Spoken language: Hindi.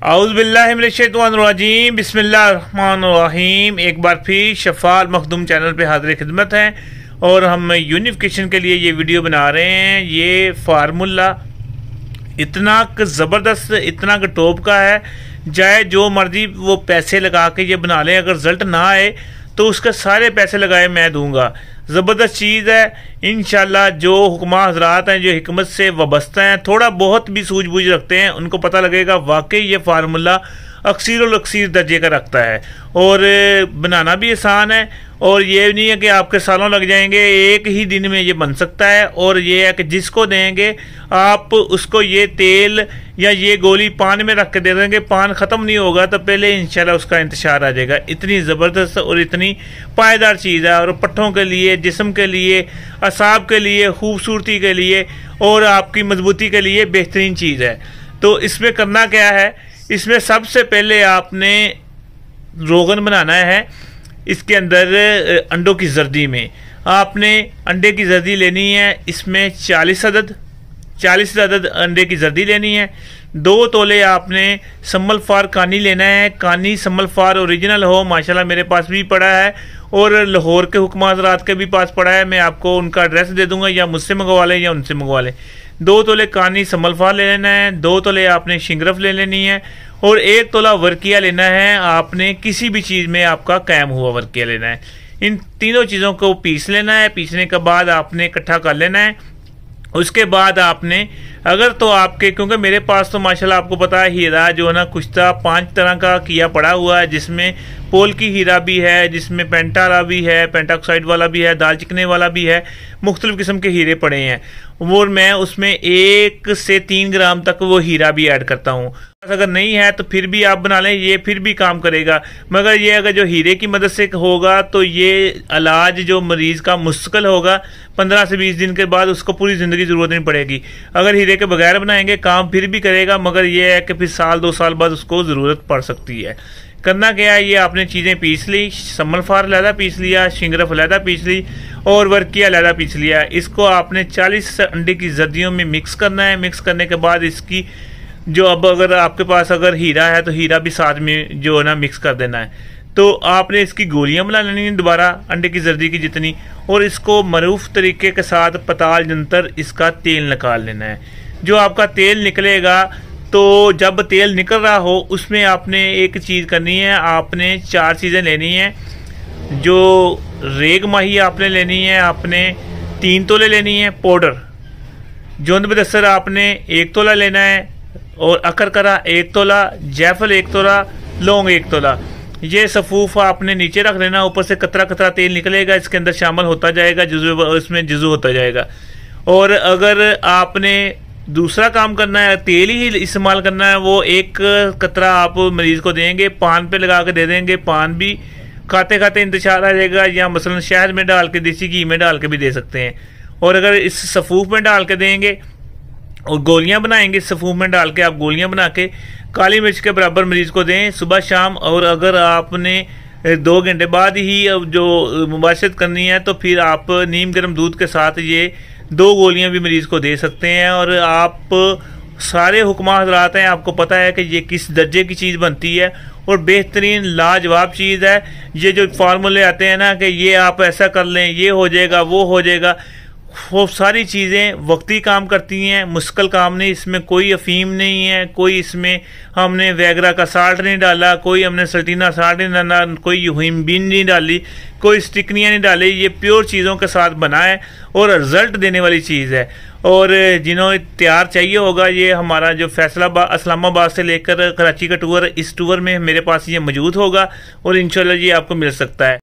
औज़ुबिल्लाहिमिनश्शैतानिर्रजीम बिस्मिल्लाहिर्रहमानिर्रहीम। एक बार फिर शफ़ाल मखदूम चैनल पे हाज़िर खिदमत है और हम यूनिफिकेशन के लिए ये वीडियो बना रहे हैं। ये फार्मूला इतना ज़बरदस्त, इतना टॉप का है, चाहे जो मर्जी वो पैसे लगा के ये बना लें, अगर रिज़ल्ट ना आए तो उसके सारे पैसे लगाए मैं दूंगा। ज़बरदस्त चीज़ है। इंशाल्लाह जो हुक्मा हज़रात हैं, जो हिकमत से वाबस्ता हैं, थोड़ा बहुत भी सूझबूझ रखते हैं, उनको पता लगेगा वाकई ये फार्मूला अक्सीर दर्जे का रखता है और बनाना भी आसान है। और ये नहीं है कि आपके सालों लग जाएंगे, एक ही दिन में ये बन सकता है। और ये है कि जिसको देंगे आप उसको ये तेल या ये गोली पान में रख के दे देंगे, पान ख़त्म नहीं होगा तो पहले इंशाल्लाह उसका इंतशार आ जाएगा। इतनी ज़बरदस्त और इतनी पायदार चीज़ है और पट्ठों के लिए, जिस्म के लिए, असाब के लिए, खूबसूरती के लिए और आपकी मजबूती के लिए बेहतरीन चीज़ है। तो इसमें करना क्या है, इसमें सबसे पहले आपने रोगन बनाना है। इसके अंदर अंडों की जर्दी में आपने अंडे की जर्दी लेनी है। इसमें 40 अदद अंडे की जर्दी लेनी है। 2 तोले आपने सम्मल फार कानी लेना है। कानी सम्मल फार ओरिजिनल हो, माशाल्लाह मेरे पास भी पड़ा है और लाहौर के हुक्मा हज़रात के भी पास पड़ा है। मैं आपको उनका एड्रेस दे दूंगा, या मुझसे मंगवा लें या उनसे मंगवा लें। 2 तोले कानी सम्मल फार ले लेना है। 2 तोले आपने शिंगरफ ले लेनी है और 1 तोला वर्किया लेना है। आपने किसी भी चीज़ में आपका कायम हुआ वर्किया लेना है। इन तीनों चीज़ों को पीस लेना है। पीसने के बाद आपने इकट्ठा कर लेना है। उसके बाद आपने अगर तो आपके, क्योंकि मेरे पास तो माशाल्लाह आपको पता है हीरा जो है ना कुश्ता 5 तरह का किया पड़ा हुआ है, जिसमें पोल की हीरा भी है, जिसमें पेंटारा भी है, पेंटाक्साइड वाला भी है, दाल चिकने वाला भी है, मुख्तलिफ किस्म के हीरे पड़े हैं। वो मैं उसमें 1 से 3 ग्राम तक वो हीरा भी ऐड करता हूँ। अगर नहीं है तो फिर भी आप बना लें, ये फिर भी काम करेगा। मगर ये अगर जो हीरे की मदद से होगा तो ये इलाज जो मरीज़ का मुश्किल होगा, 15 से 20 दिन के बाद उसको पूरी ज़िंदगी ज़रूरत नहीं पड़ेगी। अगर हीरे के बगैर बनाएंगे काम फिर भी करेगा, मगर ये है कि फिर साल 2 साल बाद उसको ज़रूरत पड़ सकती है। करना क्या है, ये आपने चीज़ें पीस ली। सम्मल फार अलहदा पीस लिया, शिंगरफ अलहदा पीस ली और वर्किया अलहदा पीस लिया। इसको आपने 40 अंडे की जर्दियों में मिक्स करना है। मिक्स करने के बाद इसकी जो अब अगर आपके पास अगर हीरा है तो हीरा भी साथ में जो है ना मिक्स कर देना है। तो आपने इसकी गोलियां बना लेनी है दोबारा अंडे की जर्दी की जितनी, और इसको मरूफ तरीके के साथ पताल जंतर इसका तेल निकाल लेना है। जो आपका तेल निकलेगा, तो जब तेल निकल रहा हो उसमें आपने एक चीज़ करनी है, आपने 4 चीज़ें लेनी हैं। जो रेग माही आपने लेनी है, आपने 3 तोले लेनी है पाउडर। जोंद बदसर आपने 1 तोला लेना है और अकरकरा 1 तोला, जैफल 1 तोला, लौंग 1 तोला। ये सफूफ आपने नीचे रख लेना। ऊपर से कतरा कतरा तेल निकलेगा, इसके अंदर शामिल होता जाएगा, इसमें जुज़ू होता जाएगा। और अगर आपने दूसरा काम करना है, तेल ही इस्तेमाल करना है, वो 1 कतरा आप मरीज़ को देंगे, पान पे लगा के दे देंगे। पान भी खाते खाते इंतशार आ जाएगा, या मसलन शहद में डाल के, देसी घी में डाल के भी दे सकते हैं। और अगर इस सफूफ में डाल के देंगे और गोलियां बनाएंगे, सफूफ में डाल के आप गोलियां बना के काली मिर्च के बराबर मरीज़ को दें सुबह शाम। और अगर आपने 2 घंटे बाद ही जो मुबाशरत करनी है तो फिर आप नीम गर्म दूध के साथ ये 2 गोलियां भी मरीज़ को दे सकते हैं। और आप सारे हुक्मा हज़रात हैं, आपको पता है कि ये किस दर्जे की चीज़ बनती है और बेहतरीन लाजवाब चीज़ है। ये जो फार्मूले आते हैं ना कि ये आप ऐसा कर लें, ये हो जाएगा, वो हो जाएगा, वो सारी चीज़ें वक्ती काम करती हैं, मुश्किल काम नहीं। इसमें कोई अफीम नहीं है, कोई इसमें हमने वैगरा का साल्ट नहीं डाला, कोई हमने सल्टीना साल्ट नहीं डाला, कोई हीमबीन नहीं डाली, कोई स्टिकनियाँ नहीं डाली। ये प्योर चीज़ों के साथ बना है और रिजल्ट देने वाली चीज़ है। और जिन्होंने तैयार चाहिए होगा, ये हमारा जो फैसलाबाद इस्लामाबाद से लेकर कराची का टूर, इस टूर में मेरे पास ये मौजूद होगा और इंशाल्लाह ये आपको मिल सकता है।